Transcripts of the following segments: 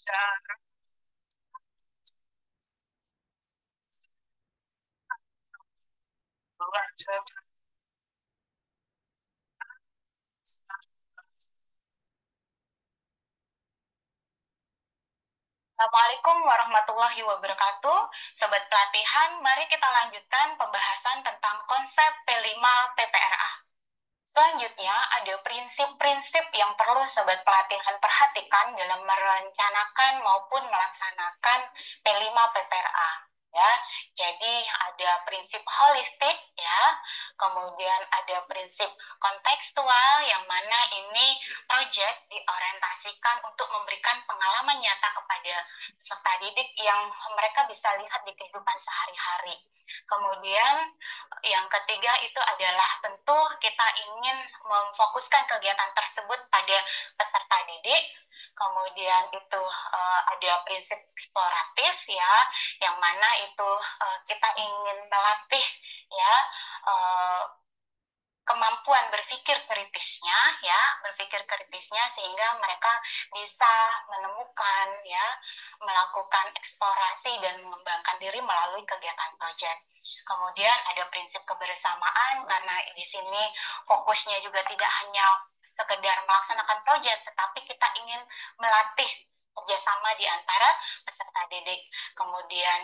Assalamualaikum warahmatullahi wabarakatuh. Sobat pelatihan, mari kita lanjutkan pembahasan tentang konsep P5 PPRA. Selanjutnya, ada prinsip-prinsip yang perlu sobat pelatihan perhatikan dalam merencanakan maupun melaksanakan P5 PPRA. Ya, jadi ada prinsip holistik ya, kemudian ada prinsip kontekstual yang mana ini proyek diorientasikan untuk memberikan pengalaman nyata kepada peserta didik yang mereka bisa lihat di kehidupan sehari-hari. Kemudian yang ketiga itu adalah tentu kita ingin memfokuskan kegiatan tersebut pada peserta didik. Kemudian itu ada prinsip eksploratif ya, yang mana itu kita ingin melatih ya kemampuan berpikir kritisnya sehingga mereka bisa menemukan ya, melakukan eksplorasi dan mengembangkan diri melalui kegiatan proyek. Kemudian ada prinsip kebersamaan karena di sini fokusnya juga tidak hanya sekedar melaksanakan proyek, tetapi kita ingin melatih kerjasama di antara peserta didik. Kemudian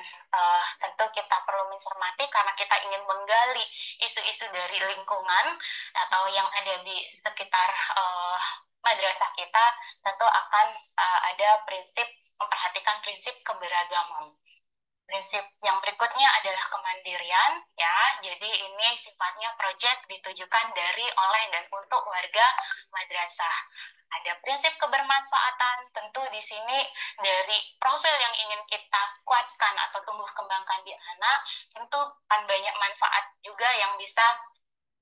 tentu kita perlu mencermati karena kita ingin menggali isu-isu dari lingkungan atau yang ada di sekitar madrasah kita, tentu akan ada prinsip memperhatikan prinsip keberagaman. Prinsip yang berikutnya adalah kemandirian ya. Jadi ini sifatnya proyek ditujukan dari, oleh, dan untuk warga madrasah. Ada prinsip kebermanfaatan, tentu di sini dari profil yang ingin kita kuatkan atau tumbuh kembangkan di anak, tentu kan banyak manfaat juga yang bisa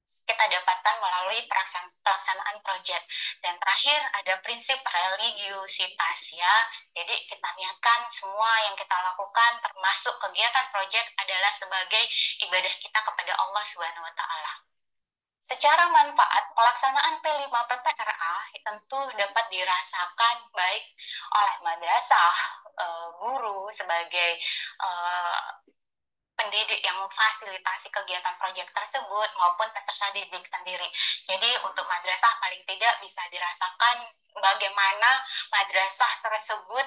kita dapatkan melalui pelaksanaan proyek. Dan terakhir ada prinsip religiusitas ya. Jadi kita niatkan semua yang kita lakukan termasuk kegiatan proyek adalah sebagai ibadah kita kepada Allah Subhanahu wa taala. Secara manfaat, pelaksanaan P5 PTRA tentu dapat dirasakan baik oleh madrasah, guru sebagai pendidik yang memfasilitasi kegiatan proyek tersebut maupun peserta didik sendiri. Jadi untuk madrasah paling tidak bisa dirasakan bagaimana madrasah tersebut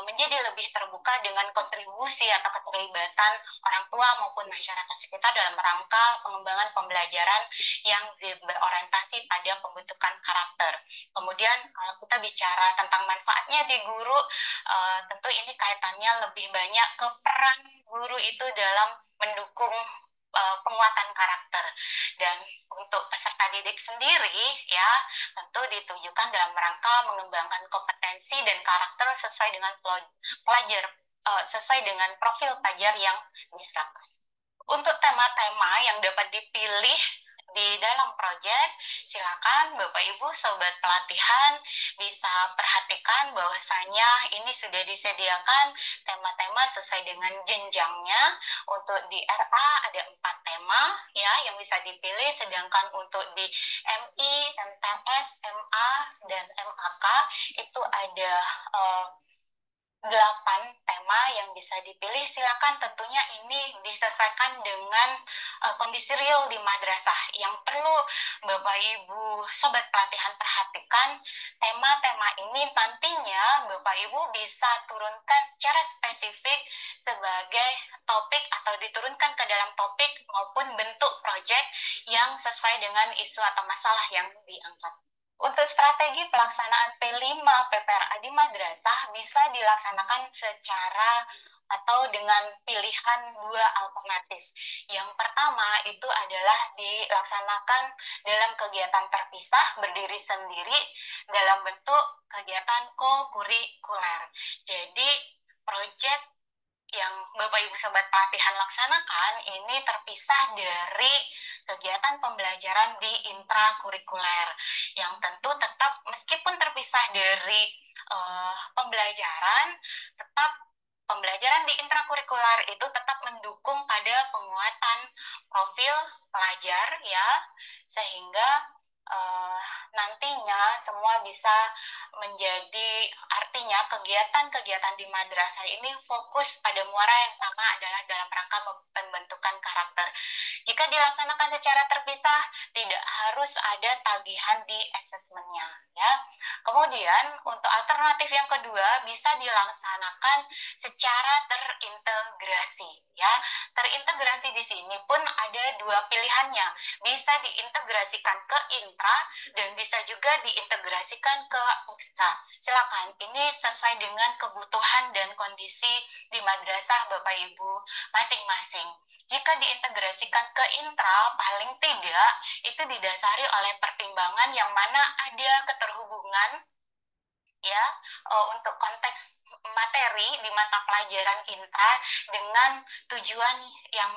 menjadi lebih terbuka dengan kontribusi atau keterlibatan orang tua maupun masyarakat sekitar dalam rangka pengembangan pembelajaran yang berorientasi pada pembentukan karakter. Kemudian kalau kita bicara tentang manfaatnya di guru, tentu ini kaitannya lebih banyak ke peran guru itu dalam mendukung penguatan karakter. Dan untuk peserta didik sendiri ya tentu ditujukan dalam rangka mengembangkan kompetensi dan karakter sesuai dengan pelajar sesuai dengan profil pelajar yang diserahkan. Untuk tema-tema yang dapat dipilih di dalam proyek, silakan Bapak Ibu Sobat Pelatihan bisa perhatikan bahwasanya ini sudah disediakan tema-tema sesuai dengan jenjangnya. Untuk di RA ada 4 tema ya yang bisa dipilih, sedangkan untuk di MI, MTS, MA, dan MAK itu ada 8 tema yang bisa dipilih. Silakan tentunya ini disesuaikan dengan kondisi real di madrasah. Yang perlu Bapak Ibu Sobat Pelatihan perhatikan, tema-tema ini nantinya Bapak Ibu bisa turunkan secara spesifik sebagai topik atau diturunkan ke dalam topik maupun bentuk proyek yang sesuai dengan isu atau masalah yang diangkat. Untuk strategi pelaksanaan P5 PPRA di madrasah bisa dilaksanakan secara atau dengan pilihan 2 alternatif. Yang pertama itu adalah dilaksanakan dalam kegiatan terpisah berdiri sendiri dalam bentuk kegiatan co-kurikuler. Jadi proyek yang Bapak Ibu Sobat Pelatihan laksanakan ini terpisah dari kegiatan pembelajaran di intrakurikuler yang tentu tetap meskipun terpisah dari pembelajaran, tetap pembelajaran di intrakurikuler itu tetap mendukung pada penguatan profil pelajar ya, sehingga eh, nantinya semua bisa menjadi, artinya kegiatan-kegiatan di madrasah ini fokus pada muara yang sama, adalah dalam rangka pembentukan karakter. Jika dilaksanakan secara terpisah, tidak harus ada tagihan di asesmennya, ya. Kemudian untuk alternatif yang kedua bisa dilaksanakan secara terintegrasi, ya. Terintegrasi di sini pun ada dua pilihannya, bisa diintegrasikan ke intra dan bisa juga diintegrasikan ke ekstra. Silakan, ini sesuai dengan kebutuhan dan kondisi di madrasah Bapak Ibu masing-masing. Jika diintegrasikan ke intra, paling tidak itu didasari oleh pertimbangan yang mana ada keterhubungan, ya, untuk konteks materi di mata pelajaran intra dengan tujuan yang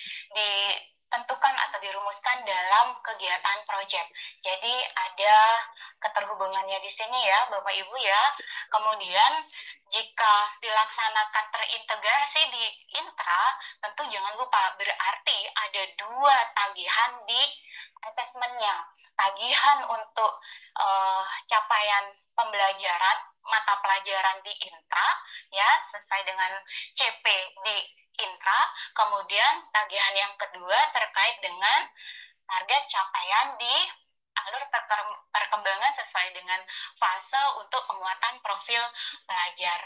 ditentukan atau dirumuskan dalam kegiatan proyek. Jadi ada keterhubungannya di sini ya Bapak Ibu ya. Kemudian jika dilaksanakan terintegrasi di intra, tentu jangan lupa berarti ada dua tagihan di asesmennya. Tagihan untuk capaian pembelajaran mata pelajaran di intra, ya, sesuai dengan CP di intra. Kemudian tagihan yang kedua terkait dengan target capaian di alur perkembangan sesuai dengan fase untuk penguatan profil pelajar.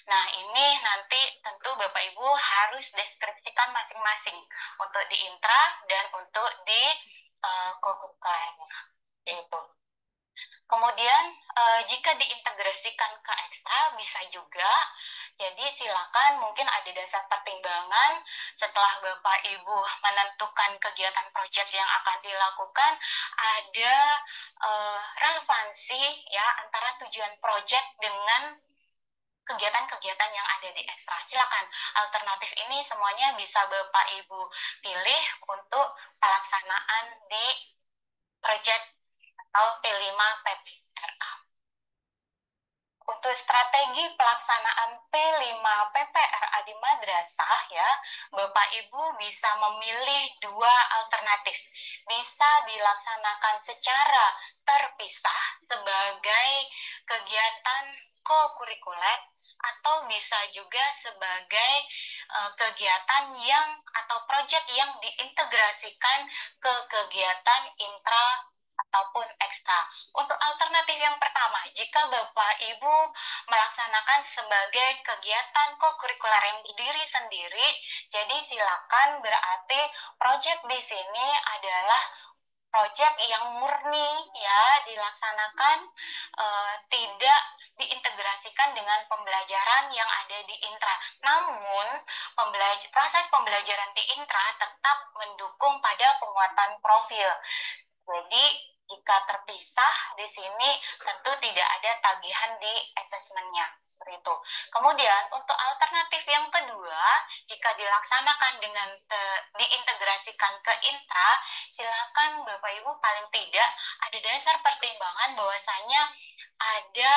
Nah, ini nanti tentu Bapak Ibu harus deskripsikan masing-masing untuk di intra dan untuk di kokurikuler. Itu. Kemudian jika diintegrasikan ke ekstra bisa juga. Jadi silakan, mungkin ada dasar pertimbangan setelah Bapak Ibu menentukan kegiatan proyek yang akan dilakukan, ada relevansi ya antara tujuan proyek dengan kegiatan-kegiatan yang ada di ekstra. Silakan, alternatif ini semuanya bisa Bapak Ibu pilih untuk pelaksanaan di proyek atau P5 PPRA. Untuk strategi pelaksanaan P5 PPRA di madrasah ya, Bapak Ibu bisa memilih dua alternatif. Bisa dilaksanakan secara terpisah sebagai kegiatan kokurikuler atau bisa juga sebagai kegiatan yang atau proyek yang diintegrasikan ke kegiatan intra ataupun ekstra. Untuk alternatif yang pertama, jika Bapak Ibu melaksanakan sebagai kegiatan kokurikuler yang berdiri sendiri, jadi silakan, berarti proyek di sini adalah proyek yang murni ya, dilaksanakan tidak diintegrasikan dengan pembelajaran yang ada di intra. Namun proses pembelajaran di intra tetap mendukung pada penguatan profil. Jadi jika terpisah di sini tentu tidak ada tagihan di asesmennya, seperti itu. Kemudian untuk alternatif yang kedua, jika dilaksanakan dengan diintegrasikan ke intra, silakan Bapak Ibu paling tidak ada dasar pertimbangan bahwasanya ada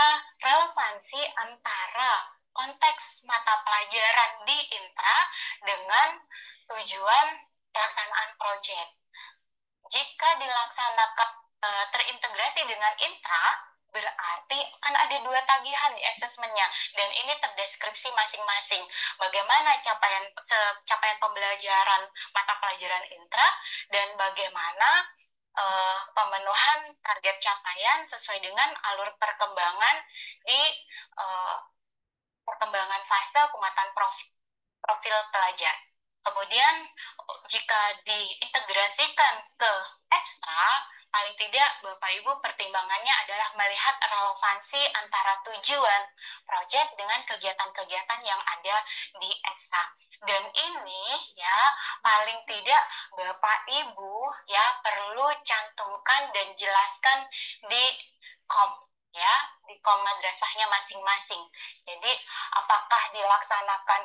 relevansi antara konteks mata pelajaran di intra dengan tujuan pelaksanaan proyek. Jika dilaksanakan terintegrasi dengan intra, berarti akan ada dua tagihan di asesmennya, dan ini terdeskripsi masing-masing. Bagaimana capaian pembelajaran mata pelajaran intra dan bagaimana pemenuhan target capaian sesuai dengan alur perkembangan di perkembangan fase penguatan profil pelajar. Kemudian jika diintegrasikan ke ekstra, paling tidak Bapak Ibu pertimbangannya adalah melihat relevansi antara tujuan proyek dengan kegiatan-kegiatan yang ada di ekstra. Dan ini ya paling tidak Bapak Ibu ya perlu cantumkan dan jelaskan di kom ya, di kom madrasahnya masing-masing. Jadi apakah dilaksanakan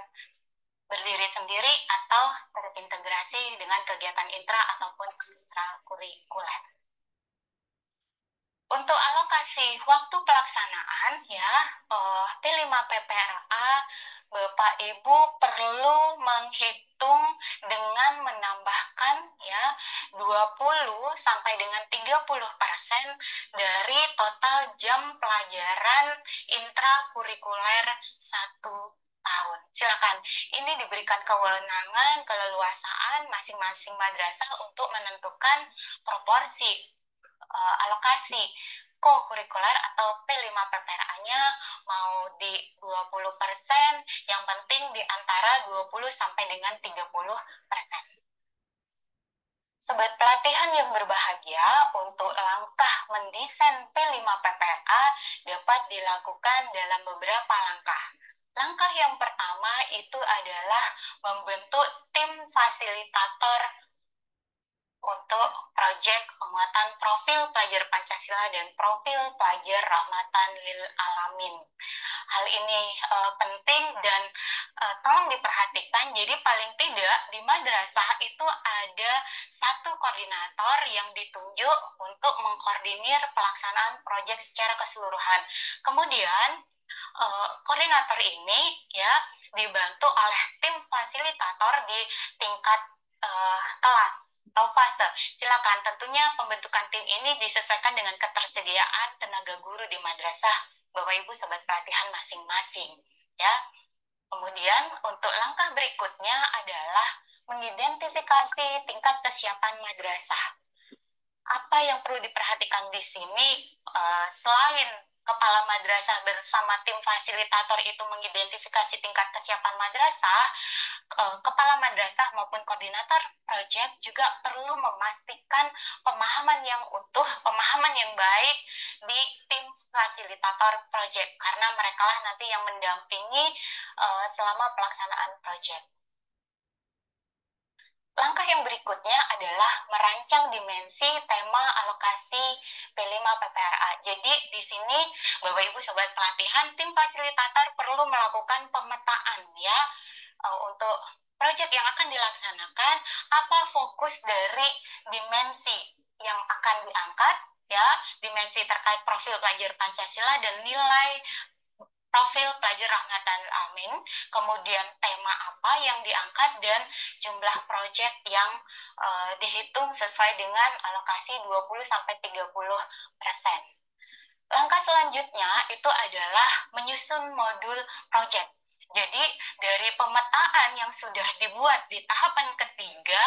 berdiri sendiri atau terintegrasi dengan kegiatan intra ataupun ekstrakurikuler. Untuk alokasi waktu pelaksanaan ya, P5 PPRA Bapak Ibu perlu menghitung dengan menambahkan ya 20 sampai dengan 30% dari total jam pelajaran intrakurikuler 1 tahun. Silakan, ini diberikan kewenangan, keleluasaan masing-masing madrasah untuk menentukan proporsi alokasi co-kurikuler atau P5 PPRA-nya mau di 20%, yang penting di antara 20 sampai dengan 30%. Sobat pelatihan yang berbahagia, untuk langkah mendesain P5 PPRA dapat dilakukan dalam beberapa langkah. Langkah yang pertama itu adalah membentuk tim fasilitator untuk proyek penguatan profil pelajar Pancasila dan profil pelajar rahmatan lil alamin. Hal ini penting dan tolong diperhatikan. Jadi paling tidak di madrasah itu ada satu koordinator yang ditunjuk untuk mengkoordinir pelaksanaan proyek secara keseluruhan. Kemudian koordinator ini ya dibantu oleh tim fasilitator di tingkat kelas atau fase. Silakan, tentunya pembentukan tim ini disesuaikan dengan ketersediaan tenaga guru di madrasah Bapak Ibu sobat pelatihan masing-masing ya. Kemudian untuk langkah berikutnya adalah mengidentifikasi tingkat kesiapan madrasah. Apa yang perlu diperhatikan di sini, selain kepala madrasah bersama tim fasilitator itu mengidentifikasi tingkat kesiapan madrasah, kepala madrasah maupun koordinator proyek juga perlu memastikan pemahaman yang utuh, pemahaman yang baik di tim fasilitator proyek, karena mereka lah nanti yang mendampingi selama pelaksanaan proyek. Langkah yang berikutnya adalah merancang dimensi tema alokasi P5 PPRA. Jadi di sini Bapak Ibu sobat pelatihan, tim fasilitator perlu melakukan pemetaan ya untuk proyek yang akan dilaksanakan, apa fokus dari dimensi yang akan diangkat ya, dimensi terkait profil pelajar Pancasila dan nilai profil pelajar rahmatan alamin, kemudian tema apa yang diangkat dan jumlah proyek yang dihitung sesuai dengan alokasi 20-30%. Langkah selanjutnya itu adalah menyusun modul proyek. Jadi dari pemetaan yang sudah dibuat di tahapan ketiga,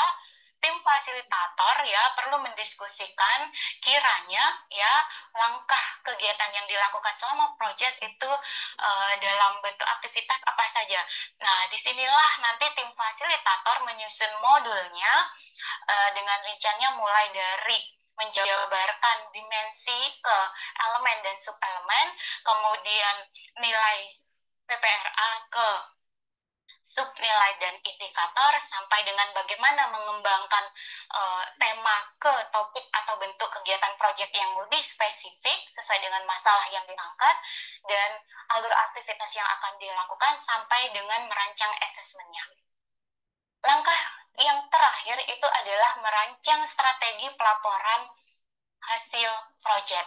tim fasilitator ya perlu mendiskusikan kiranya ya langkah kegiatan yang dilakukan selama proyek itu dalam bentuk aktivitas apa saja. Nah, disinilah nanti tim fasilitator menyusun modulnya dengan rinciannya mulai dari menjabarkan dimensi ke elemen dan subelemen, kemudian nilai PPRA ke subnilai dan indikator, sampai dengan bagaimana mengembangkan tema ke topik atau bentuk kegiatan proyek yang lebih spesifik sesuai dengan masalah yang diangkat, dan alur aktivitas yang akan dilakukan sampai dengan merancang asesmennya. Langkah yang terakhir itu adalah merancang strategi pelaporan hasil proyek.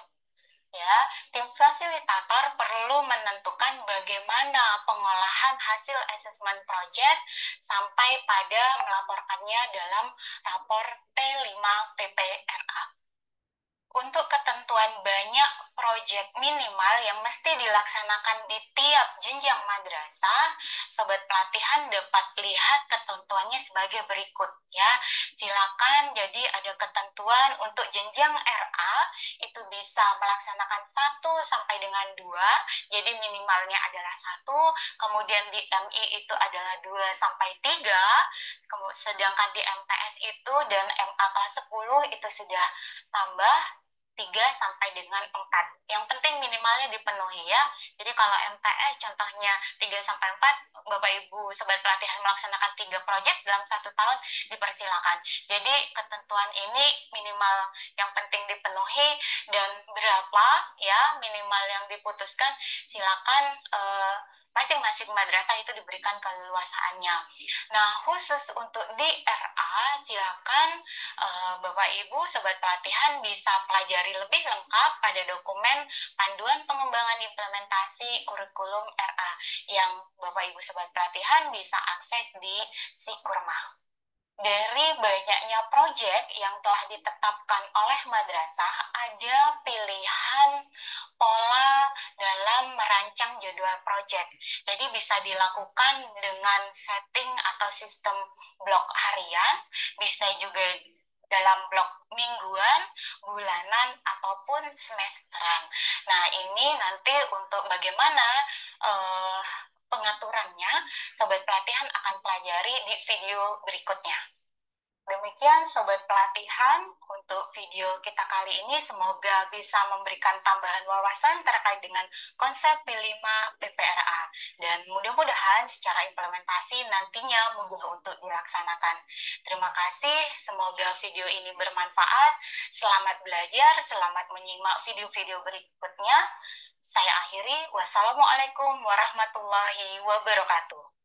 Ya, tim fasilitator perlu menentukan bagaimana pengolahan hasil asesmen proyek sampai pada melaporkannya dalam rapor P5 PPRA. Untuk ketentuan banyak proyek minimal yang mesti dilaksanakan di tiap jenjang madrasah, sobat pelatihan dapat lihat ketentuannya sebagai berikut ya. Silakan, jadi ada ketentuan untuk jenjang RA itu bisa melaksanakan 1 sampai dengan 2, jadi minimalnya adalah 1, kemudian di MI itu adalah 2 sampai 3, sedangkan di MTS itu dan MA kelas 10 itu sudah tambah 3 sampai dengan 4. Yang penting minimalnya dipenuhi ya. Jadi kalau MTS contohnya 3 sampai 4, Bapak Ibu sobat pelatihan melaksanakan 3 proyek dalam 1 tahun, dipersilakan. Jadi ketentuan ini minimal yang penting dipenuhi, dan berapa ya minimal yang diputuskan silakan masing-masing madrasah itu diberikan keleluasaannya. Nah, khusus untuk di RA, silakan Bapak Ibu sobat pelatihan bisa pelajari lebih lengkap pada dokumen panduan pengembangan implementasi kurikulum RA yang Bapak Ibu sobat pelatihan bisa akses di Sikurma. Dari banyaknya adanya proyek yang telah ditetapkan oleh madrasah, ada pilihan pola dalam merancang jadwal proyek. Jadi bisa dilakukan dengan setting atau sistem blok harian, bisa juga dalam blok mingguan, bulanan, ataupun semesteran. Nah, ini nanti untuk bagaimana eh, pengaturannya, Sobat Pelatihan akan pelajari di video berikutnya. Demikian Sobat Pelatihan untuk video kita kali ini, semoga bisa memberikan tambahan wawasan terkait dengan konsep P5 PPRA dan mudah-mudahan secara implementasi nantinya mudah untuk dilaksanakan. Terima kasih, semoga video ini bermanfaat. Selamat belajar, selamat menyimak video-video berikutnya. Saya akhiri, wassalamualaikum warahmatullahi wabarakatuh.